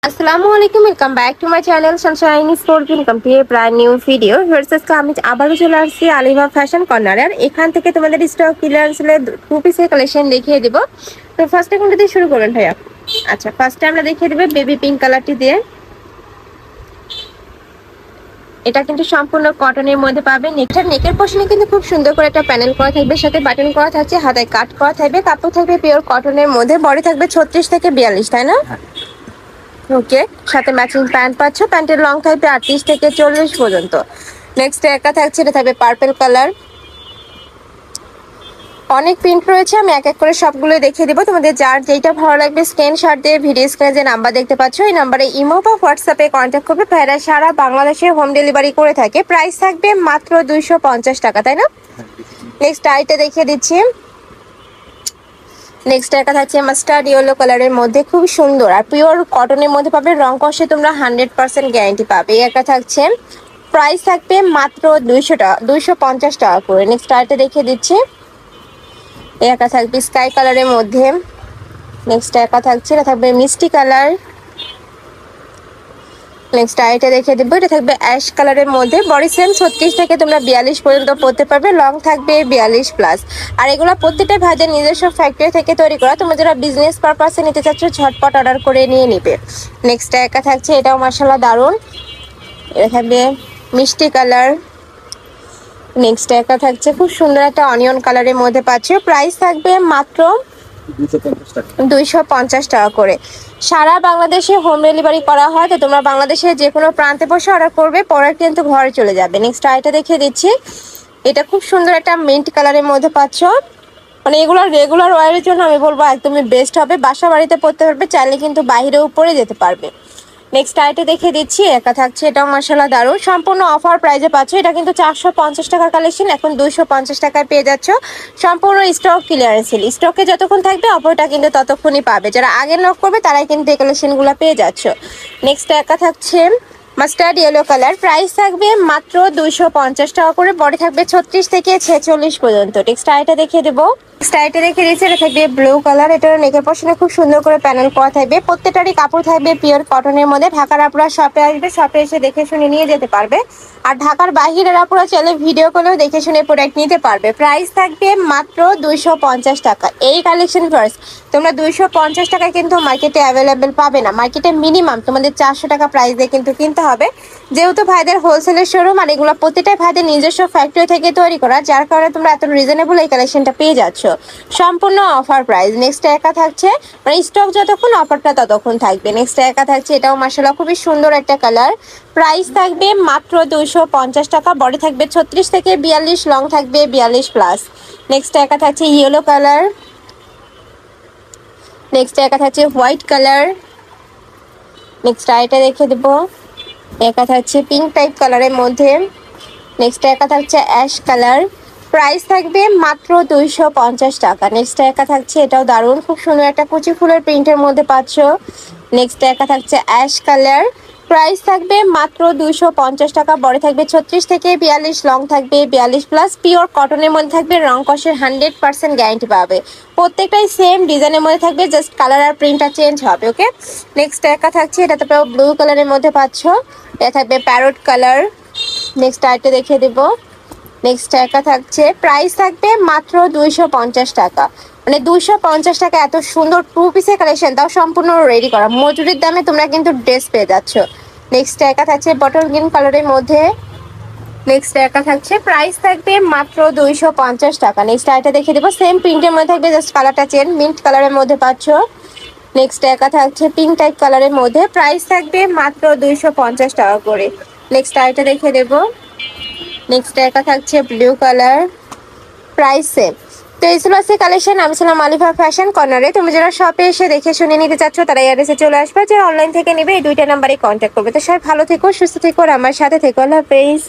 আসসালামু আলাইকুম, welcome back to my channel sunshine sport. Welcome to a brand new video. ভার্সেসকে আমি আবারও চলে আসছি আলিভা ফ্যাশন কর্নার। আর এখান থেকে তোমাদের স্টক ক্লিয়ারেন্সে টু পিসের কালেকশন দেখিয়ে দিব। তো ফার্স্টে কোনটা দিয়ে শুরু করবেন ভাইয়া? আচ্ছা, ফার্স্টে আমরা দেখিয়ে দেবো বেবি পিঙ্ক কালারটি দিয়ে। এটা কিন্তু সম্পূর্ণ কটনের মধ্যে পাবেন। নেকের পোর্শনে কিন্তু খুব সুন্দর করে একটা প্যানেল করা থাকবে, সাথে বাটন করা থাকছে, হাতায় কাট করা থাকবে, কাপড় থাকবে পিওর কটনের মধ্যে, বডি থাকবে 36 থেকে 42, তাই না? ওকে, সাথে ম্যাচিং প্যান্ট পাচ্ছ। প্যান্টের লং থাকবে 38 থেকে 40 পর্যন্ত। নেক্সট একা থাকছে, এটা থাকবে পার্পল কালার। অনেক প্রিন্ট রয়েছে, আমি এক এক করে সবগুলো দেখিয়ে দেবো। তোমাদের যার যেটা ভালো লাগবে স্ক্রিনশট দিয়ে ভিডিও স্ক্রিনে যে নাম্বার দেখতে পাচ্ছ এই নাম্বারে ইমো বা হোয়াটসঅ্যাপে কন্ট্যাক্ট করবে। ভাইরা সারা বাংলাদেশে হোম ডেলিভারি করে থাকে। প্রাইস থাকবে মাত্র 250 টাকা, তাই না? নেক্সট আইটা দেখিয়ে দিচ্ছি। নেক্সট একটা থাকছে মাস্টার্ড ইয়েলো কালারের মধ্যে, খুব সুন্দর আর পিওর কটনের মধ্যে পাবে। রং কষে তোমরা 100% গ্যারান্টি পাবে। একটা থাকছে, প্রাইস থাকবে মাত্র 250 টাকা করে। নেক্সট আরেকটা দেখিয়ে দিচ্ছি। একটা থাকবে স্কাই কালারের মধ্যে। নেক্সট একটা থাকছে, এটা থাকবে মিষ্টি কালার। নেক্সট আইটা দেখে দেবো, এটা থাকবে অ্যাশ কালারের মধ্যে। বডি সেম 36 থেকে তোমরা 42 পর্যন্ত পড়তে পারবে। লং থাকবে 42 প্লাস। আর এগুলো প্রত্যেকটা ভাইদের নিজস্ব ফ্যাক্টরি থেকে তৈরি করা। তোমরা যারা বিজনেস পারপাসে নিতে চাচ্ছ ঝটপট অর্ডার করে নিয়ে নিবে। নেক্সট একা থাকছে, এটাও মাশাআল্লাহ দারুণ। এটা থাকবে মিষ্টি কালার। নেক্সট একা থাকছে খুব সুন্দর একটা অনিয়ন কালারের মধ্যে পাচ্ছ। প্রাইস থাকবে মাত্র 250 টাকা করে। সারা বাংলাদেশে হোম ডেলিভারি করা হয়। তো তোমরা বাংলাদেশের যে কোনো প্রান্তে বসে অর্ডার করবে, পরে কিন্তু ঘরে চলে যাবে। নেক্সট আইটা দেখিয়ে দিচ্ছি। এটা খুব সুন্দর একটা মিন্ট কালারের মধ্যে পাচ্ছ। মানে এগুলো রেগুলার ওয়ারের জন্য আমি বলবো একদমই বেস্ট হবে। বাসা বাড়িতে পড়তে পারবে, চাইলে কিন্তু বাইরেও পরে যেতে পারবে। নেক্সট আইটে দেখিয়ে দিচ্ছি। একা থাকছে, এটাও মাশাআল্লাহ দারুণ। সম্পূর্ণ অফার প্রাইজে পাচ্ছ। এটা কিন্তু 450 টাকার কালেকশন, এখন 250 টাকায় পেয়ে যাচ্ছ। সম্পূর্ণ স্টক ক্লিয়ারেন্স সেল। স্টকে যতক্ষণ থাকবে অফারটা কিন্তু ততক্ষণই পাবে। যারা আগে নক করবে তারাই কিন্তু এই কালেকশনগুলো পেয়ে যাচ্ছ। নেক্সট একা থাকছে মাস্টার্ড ইয়েলো কালার। প্রাইস থাকবে মাত্র 250 টাকা করে। বডি থাকবে 36 থেকে 46 পর্যন্ত। নেক্সট আইটা দেখিয়ে দেবো। নেক্সট আইটা দেখিয়ে দিচ্ছি, এটা থাকবে ব্লু কালার। এটার নেকের পশনে খুব সুন্দর করে প্যানেল করা থাকবে। প্রত্যেকটারই কাপড় থাকবে পিওর কটনের মধ্যে। ঢাকার আপুরা শপে আসবে, শপে এসে দেখে শুনে নিয়ে যেতে পারবে। আর ঢাকার বাহিরের আপুরা চাইলে ভিডিও কলেও দেখে শুনে প্রোডাক্ট নিতে পারবে। প্রাইস থাকবে মাত্র 250 টাকা। এই কালেকশন ফার্স্ট তোমরা 250 টাকায় কিন্তু মার্কেটে অ্যাভেলেবেল পাবে না। মার্কেটে মিনিমাম তোমাদের 400 টাকা প্রাইস দিয়ে কিন্তু কিনতে হবে। যেহেতু ভাইদের হোলসেলের শোরুম আর এগুলো প্রত্যেকটাই ভাইদের নিজস্ব ফ্যাক্টরি থেকে তৈরি করা, যার কারণে তোমরা এত রিজনেবল এই কালেকশনটা পেয়ে যাচ্ছ। সম্পূর্ণ অফার প্রাইস। নেক্সট একা থাকছে, মানে স্টক যতক্ষণ অফারটা ততক্ষণ থাকবে। নেক্সট একা থাকছে, এটাও মাশাআল্লাহ খুবই সুন্দর একটা কালার। প্রাইস থাকবে মাত্র 250 টাকা। বডি থাকবে 36 থেকে 42, লং থাকবে 42 প্লাস। নেক্সট একা থাকছে ইয়েলো কালার। নেক্সট একা থাকছে হোয়াইট কালার। নেক্সট আইটা দেখে দেবো। একা থাকছে পিঙ্ক টাইপ কালারের মধ্যে। নেক্সট একা থাকছে অ্যাশ কালার। প্রাইস থাকবে মাত্র 250 টাকা। নেক্সট একা থাকছে, এটাও দারুণ, খুব সুন্দর একটা কুচি ফুলের প্রিন্টের মধ্যে পাচ্ছ। নেক্সট একা থাকছে অ্যাশ কালার। প্রাইস থাকবে মাত্র 250 টাকা। বডি থাকবে 36 থেকে 42, লং থাকবে 42 প্লাস। পিওর কটনের মধ্যে থাকবে, রং কষের 100% গ্যারান্টি পাবে। প্রত্যেকটাই সেম ডিজাইনের মধ্যে থাকবে, জাস্ট কালার আর প্রিন্টটা চেঞ্জ হবে। ওকে, নেক্সট একা থাকছে, এটা তো ব্লু কালারের মধ্যে পাচ্ছ। এটা থাকবে প্যারট কালার। নেক্সট আইটা দেখিয়ে দেবো। নেক্সট একা থাকছে, প্রাইস থাকবে মাত্র 250 টাকা। মানে 250 টাকা এত সুন্দর টু পিসের কালেকশন, তাও সম্পূর্ণ রেডি করা। মজুরির দামে তোমরা কিন্তু ড্রেস পেয়ে যাচ্ছ। নেক্সট একা থাকছে বটল গ্রিন কালারের মধ্যে। নেক্সট একা থাকছে, প্রাইস থাকবে মাত্র 250 টাকা। নেক্সট আইটা দেখে দেবো, সেম প্রিন্টের মধ্যে থাকবে, জাস্ট কালারটা চেঞ্জ, মিন্ট কালারের মধ্যে পাচ্ছ। নেক্সট একা থাকছে পিঙ্ক টাইপ কালারের মধ্যে। প্রাইস থাকবে মাত্র 250 টাকা করে। নেক্সট আইটা দেখে দেবো। নেক্সট একা থাকছে ব্লু কালার। Price same. তো এই ছিল আজকে কালেকশন। আমি ছিলাম আলিফা ফ্যাশন কর্নারে। তুমি যারা শপে এসে দেখে শুনে নিতে চাচ্ছ তারা এই অ্যাড্রেসে চলে আসবে। যারা অনলাইন থেকে নেবে এই দুইটা নাম্বারে কন্ট্যাক্ট করবে। তো সবাই ভালো থেকো, সুস্থ থেকো আর আমার সাথে থেকো। আল্লাহ হাফেজ।